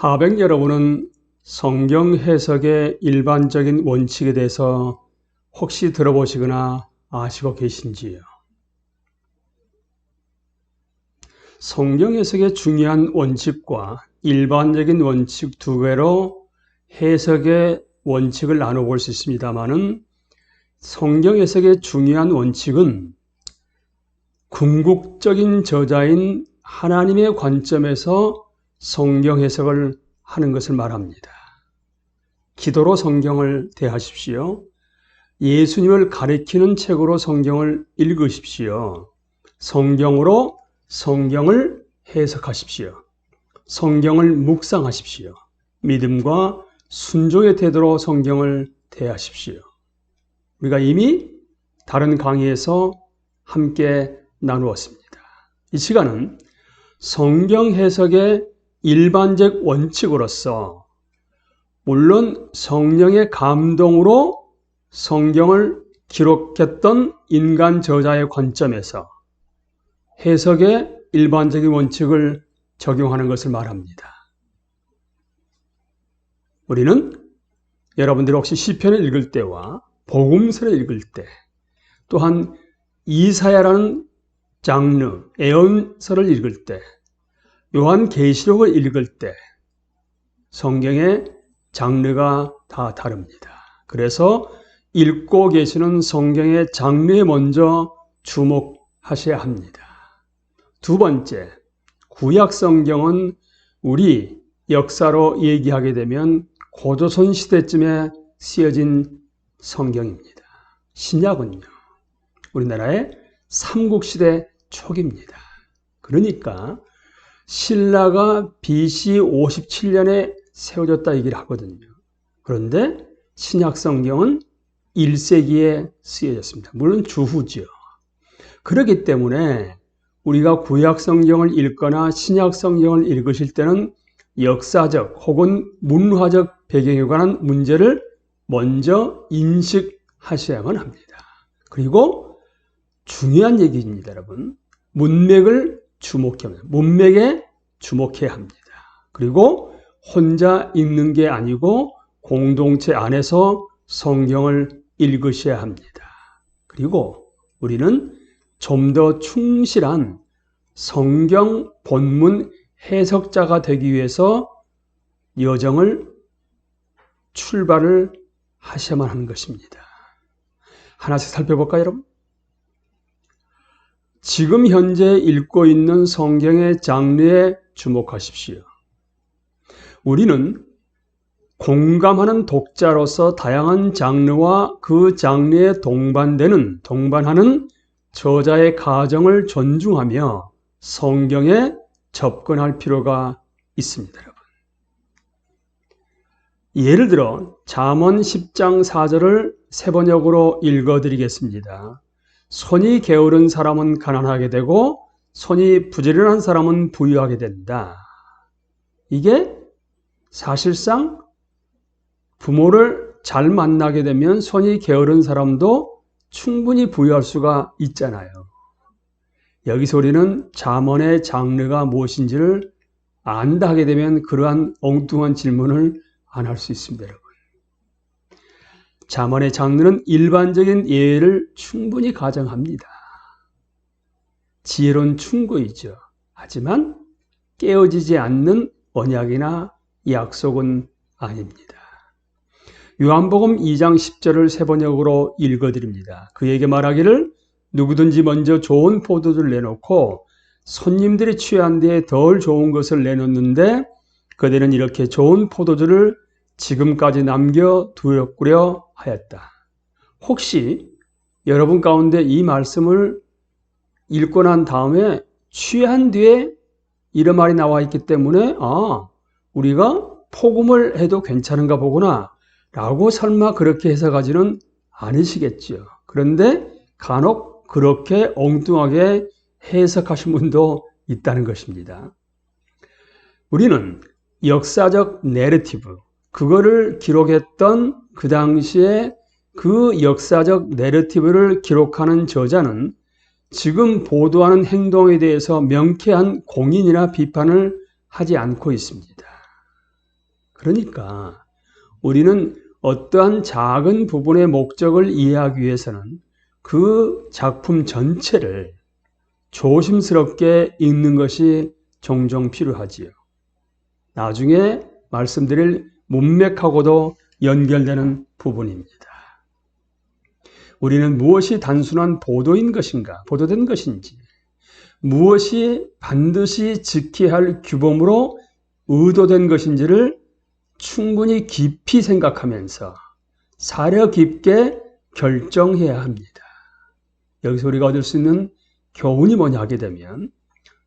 하백 여러분은 성경 해석의 일반적인 원칙에 대해서 혹시 들어보시거나 아시고 계신지요? 성경 해석의 중요한 원칙과 일반적인 원칙 두 개로 해석의 원칙을 나눠볼 수 있습니다만은 성경 해석의 중요한 원칙은 궁극적인 저자인 하나님의 관점에서 성경 해석을 하는 것을 말합니다. 기도로 성경을 대하십시오. 예수님을 가리키는 책으로 성경을 읽으십시오. 성경으로 성경을 해석하십시오. 성경을 묵상하십시오. 믿음과 순종의 태도로 성경을 대하십시오. 우리가 이미 다른 강의에서 함께 나누었습니다. 이 시간은 성경 해석의 일반적 원칙으로서 물론 성령의 감동으로 성경을 기록했던 인간 저자의 관점에서 해석의 일반적인 원칙을 적용하는 것을 말합니다. 우리는 여러분들이 혹시 시편을 읽을 때와 복음서를 읽을 때 또한 이사야라는 장르, 예언서를 읽을 때 요한계시록을 읽을 때 성경의 장르가 다 다릅니다. 그래서 읽고 계시는 성경의 장르에 먼저 주목하셔야 합니다. 두 번째, 구약 성경은 우리 역사로 얘기하게 되면 고조선 시대쯤에 쓰여진 성경입니다. 신약은요, 우리나라의 삼국시대 초기입니다. 그러니까 신라가 BC 57년에 세워졌다 얘기를 하거든요. 그런데 신약 성경은 1세기에 쓰여졌습니다. 물론 주후죠. 그렇기 때문에 우리가 구약 성경을 읽거나 신약 성경을 읽으실 때는 역사적 혹은 문화적 배경에 관한 문제를 먼저 인식하셔야만 합니다. 그리고 중요한 얘기입니다, 여러분. 문맥을 주목해야 합니다. 문맥에 주목해야 합니다. 그리고 혼자 읽는 게 아니고 공동체 안에서 성경을 읽으셔야 합니다. 그리고 우리는 좀 더 충실한 성경 본문 해석자가 되기 위해서 출발을 하셔야만 하는 것입니다. 하나씩 살펴볼까요, 여러분? 지금 현재 읽고 있는 성경의 장르에 주목하십시오. 우리는 공감하는 독자로서 다양한 장르와 그 장르에 동반하는 저자의 가정을 존중하며 성경에 접근할 필요가 있습니다, 여러분. 예를 들어 잠언 10장 4절을 세번역으로 읽어드리겠습니다. 손이 게으른 사람은 가난하게 되고 손이 부지런한 사람은 부유하게 된다. 이게 사실상 부모를 잘 만나게 되면 손이 게으른 사람도 충분히 부유할 수가 있잖아요. 여기서 우리는 잠언의 장르가 무엇인지를 안다 하게 되면 그러한 엉뚱한 질문을 안 할 수 있습니다, 여러분. 잠언의 장르는 일반적인 예를 충분히 가정합니다. 지혜로운 충고이죠. 하지만 깨어지지 않는 언약이나 약속은 아닙니다. 요한복음 2장 10절을 세번역으로 읽어드립니다. 그에게 말하기를 누구든지 먼저 좋은 포도주를 내놓고 손님들이 취한 뒤에 덜 좋은 것을 내놓는데 그들은 이렇게 좋은 포도주를 지금까지 남겨두었구려 하였다. 혹시 여러분 가운데 이 말씀을 읽고 난 다음에 취한 뒤에 이런 말이 나와 있기 때문에 우리가 포금을 해도 괜찮은가 보구나 라고 설마 그렇게 해석하지는 않으시겠죠. 그런데 간혹 그렇게 엉뚱하게 해석하신 분도 있다는 것입니다. 우리는 역사적 내러티브, 그거를 기록했던 그 당시에 그 역사적 내러티브를 기록하는 저자는 지금 보도하는 행동에 대해서 명쾌한 공인이나 비판을 하지 않고 있습니다. 그러니까 우리는 어떠한 작은 부분의 목적을 이해하기 위해서는 그 작품 전체를 조심스럽게 읽는 것이 종종 필요하지요. 나중에 말씀드릴 문맥하고도 연결되는 부분입니다. 우리는 무엇이 단순한 보도인 것인가, 보도된 것인지, 무엇이 반드시 지켜야 할 규범으로 의도된 것인지를 충분히 깊이 생각하면서 사려 깊게 결정해야 합니다. 여기서 우리가 얻을 수 있는 교훈이 뭐냐 하게 되면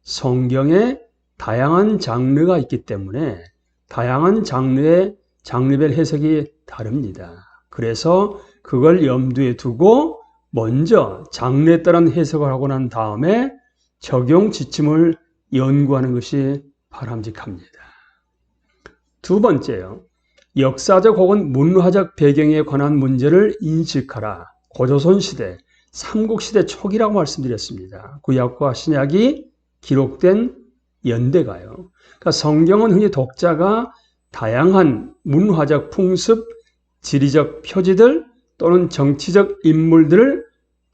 성경에 다양한 장르가 있기 때문에 다양한 장르의 장르별 해석이 다릅니다. 그래서 그걸 염두에 두고 먼저 장르에 따른 해석을 하고 난 다음에 적용 지침을 연구하는 것이 바람직합니다. 두 번째요. 역사적 혹은 문화적 배경에 관한 문제를 인식하라. 고조선 시대, 삼국시대 초기라고 말씀드렸습니다. 구약과 신약이 기록된 연대가요. 그러니까 성경은 흔히 독자가 다양한 문화적 풍습, 지리적 표지들 또는 정치적 인물들을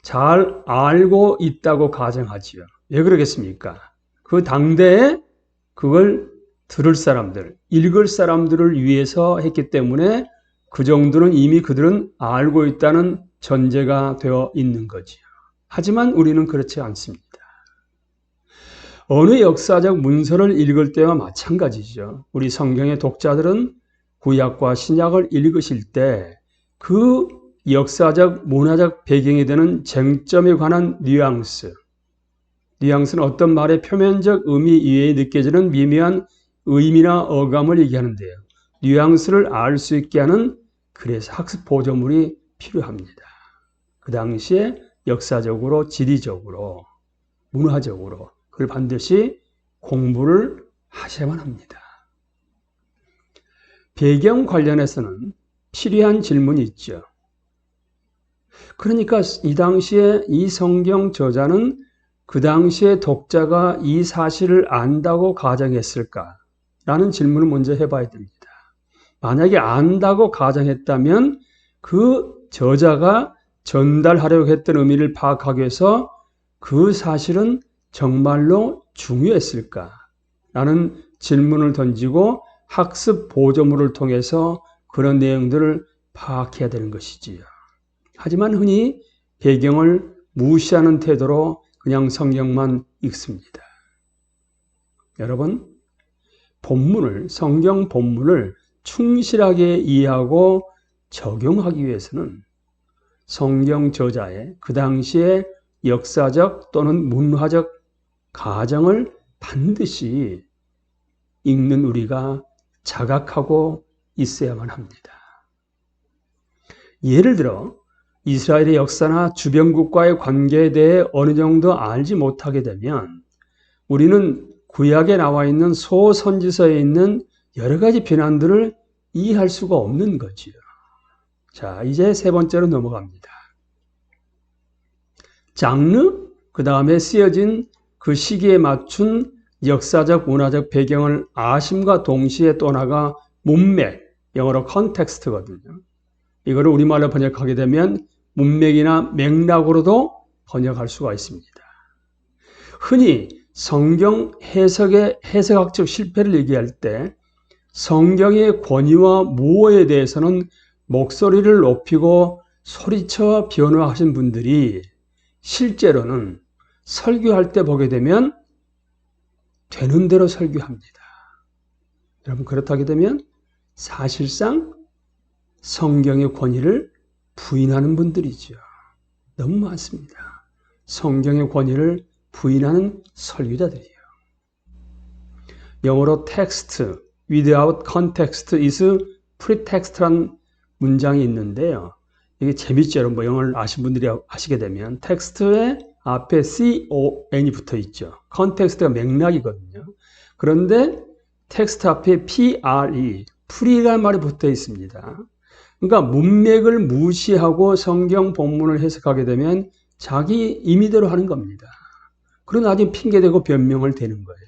잘 알고 있다고 가정하지요. 왜 그러겠습니까? 그 당대에 그걸 들을 사람들, 읽을 사람들을 위해서 했기 때문에 그 정도는 이미 그들은 알고 있다는 전제가 되어 있는 거지요. 하지만 우리는 그렇지 않습니다. 어느 역사적 문서를 읽을 때와 마찬가지죠. 우리 성경의 독자들은 구약과 신약을 읽으실 때 그 역사적, 문화적 배경이 되는 쟁점에 관한 뉘앙스는 어떤 말의 표면적 의미 이외에 느껴지는 미묘한 의미나 어감을 얘기하는데요. 뉘앙스를 알 수 있게 하는 그래서 학습 보조물이 필요합니다. 그 당시에 역사적으로, 지리적으로, 문화적으로 그걸 반드시 공부를 하셔야만 합니다. 배경 관련해서는 필요한 질문이 있죠. 그러니까 이 당시에 이 성경 저자는 그 당시에 독자가 이 사실을 안다고 가정했을까? 라는 질문을 먼저 해봐야 됩니다. 만약에 안다고 가정했다면 그 저자가 전달하려고 했던 의미를 파악하기 위해서 그 사실은 정말로 중요했을까? 라는 질문을 던지고 학습 보조물을 통해서 그런 내용들을 파악해야 되는 것이지요. 하지만 흔히 배경을 무시하는 태도로 그냥 성경만 읽습니다. 여러분, 성경 본문을 충실하게 이해하고 적용하기 위해서는 성경 저자의 그 당시의 역사적 또는 문화적 가정을 반드시 읽는 우리가 자각하고 있어야만 합니다. 예를 들어 이스라엘의 역사나 주변국과의 관계에 대해 어느 정도 알지 못하게 되면 우리는 구약에 나와 있는 소선지서에 있는 여러 가지 비난들을 이해할 수가 없는 거지요. 자, 이제 세 번째로 넘어갑니다. 장르, 그 다음에 쓰여진 그 시기에 맞춘 역사적, 문화적 배경을 아심과 동시에 또 하나가 문맥, 영어로 컨텍스트거든요. 이거를 우리말로 번역하게 되면 문맥이나 맥락으로도 번역할 수가 있습니다. 흔히 성경 해석의 해석학적 실패를 얘기할 때 성경의 권위와 무어에 대해서는 목소리를 높이고 소리쳐 변호하신 분들이 실제로는 설교할 때 보게 되면 되는 대로 설교합니다. 여러분, 그렇다게 되면 사실상 성경의 권위를 부인하는 분들이죠. 너무 많습니다. 성경의 권위를 부인하는 설교자들이에요. 영어로 text without context is pretext라는 문장이 있는데요. 이게 재밌죠. 여러분, 영어를 아신 분들이 하시게 되면 텍스트에 앞에 con이 붙어 있죠. 컨텍스트가 맥락이거든요. 그런데 텍스트 앞에 pre라는 말이 붙어 있습니다. 그러니까 문맥을 무시하고 성경 본문을 해석하게 되면 자기 임의대로 하는 겁니다. 그러나 나중에 핑계대고 변명을 대는 거예요.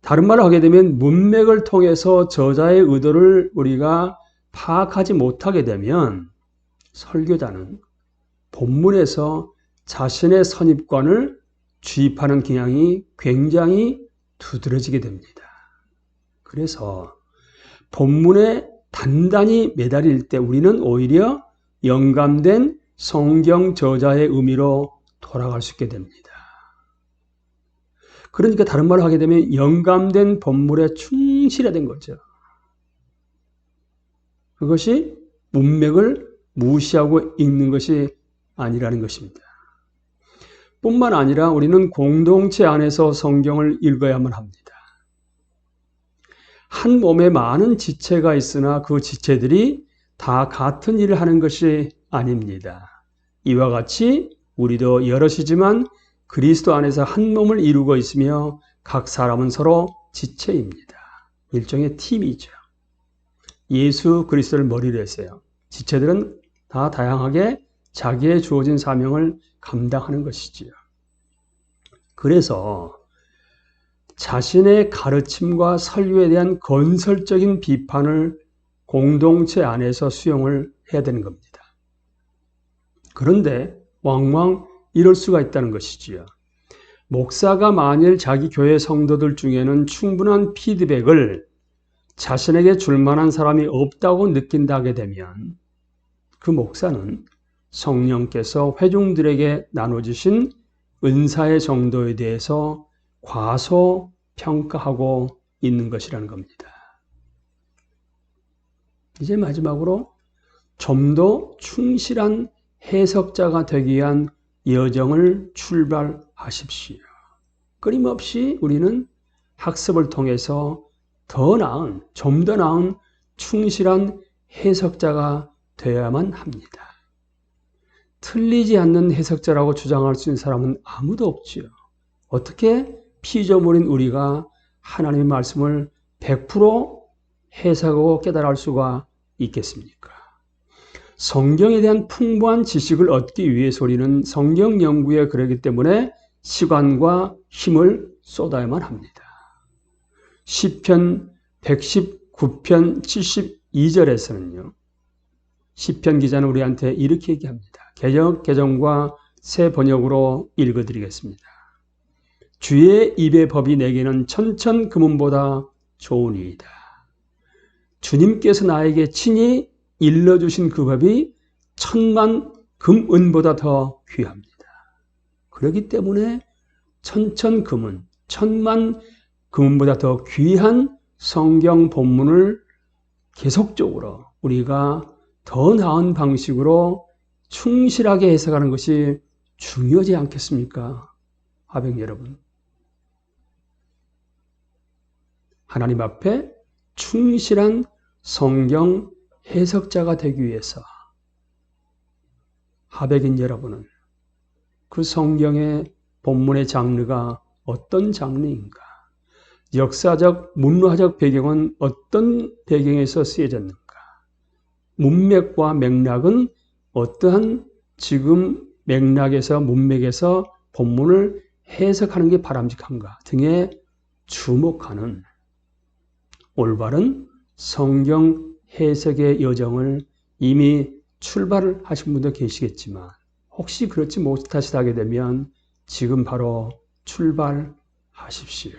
다른 말로 하게 되면 문맥을 통해서 저자의 의도를 우리가 파악하지 못하게 되면 설교자는 본문에서 자신의 선입관을 주입하는 경향이 굉장히 두드러지게 됩니다. 그래서 본문에 단단히 매달릴 때 우리는 오히려 영감된 성경 저자의 의미로 돌아갈 수 있게 됩니다. 그러니까 다른 말로 하게 되면 영감된 본문에 충실해야 된 거죠. 그것이 문맥을 무시하고 읽는 것이 아니라는 것입니다. 뿐만 아니라 우리는 공동체 안에서 성경을 읽어야만 합니다. 한 몸에 많은 지체가 있으나 그 지체들이 다 같은 일을 하는 것이 아닙니다. 이와 같이 우리도 여럿이지만 그리스도 안에서 한 몸을 이루고 있으며 각 사람은 서로 지체입니다. 일종의 팀이죠. 예수 그리스도를 머리로 했어요. 지체들은 다 다양하게 자기의 주어진 사명을 감당하는 것이지요. 그래서 자신의 가르침과 설교에 대한 건설적인 비판을 공동체 안에서 수용을 해야 되는 겁니다. 그런데 왕왕 이럴 수가 있다는 것이지요. 목사가 만일 자기 교회 성도들 중에는 충분한 피드백을 자신에게 줄 만한 사람이 없다고 느낀다게 되면 그 목사는 성령께서 회중들에게 나눠주신 은사의 정도에 대해서 과소평가하고 있는 것이라는 겁니다. 이제 마지막으로 좀 더 충실한 해석자가 되기 위한 여정을 출발하십시오. 끊임없이 우리는 학습을 통해서 좀 더 나은 충실한 해석자가 되어야만 합니다. 틀리지 않는 해석자라고 주장할 수 있는 사람은 아무도 없지요. 어떻게 피조물인 우리가 하나님의 말씀을 100% 해석하고 깨달을 수가 있겠습니까? 성경에 대한 풍부한 지식을 얻기 위해서 우리는 성경 연구에 그러기 때문에 시간과 힘을 쏟아야만 합니다. 시편 119편 72절에서는요. 시편 기자는 우리한테 이렇게 얘기합니다. 개정과 새 번역으로 읽어드리겠습니다. 주의 입의 법이 내게는 천천 금은보다 좋으니이다. 주님께서 나에게 친히 일러주신 그 법이 천만 금은보다 더 귀합니다. 그렇기 때문에 천만 금은보다 더 귀한 성경 본문을 계속적으로 우리가 더 나은 방식으로 충실하게 해석하는 것이 중요하지 않겠습니까? 하백 여러분. 하나님 앞에 충실한 성경 해석자가 되기 위해서 하백인 여러분은 그 성경의 본문의 장르가 어떤 장르인가? 역사적, 문화적 배경은 어떤 배경에서 쓰여졌는가? 문맥과 맥락은 어떠한 지금 맥락에서 문맥에서 본문을 해석하는 게 바람직한가 등에 주목하는 올바른 성경 해석의 여정을 이미 출발을 하신 분도 계시겠지만 혹시 그렇지 못하시게 되면 지금 바로 출발하십시오.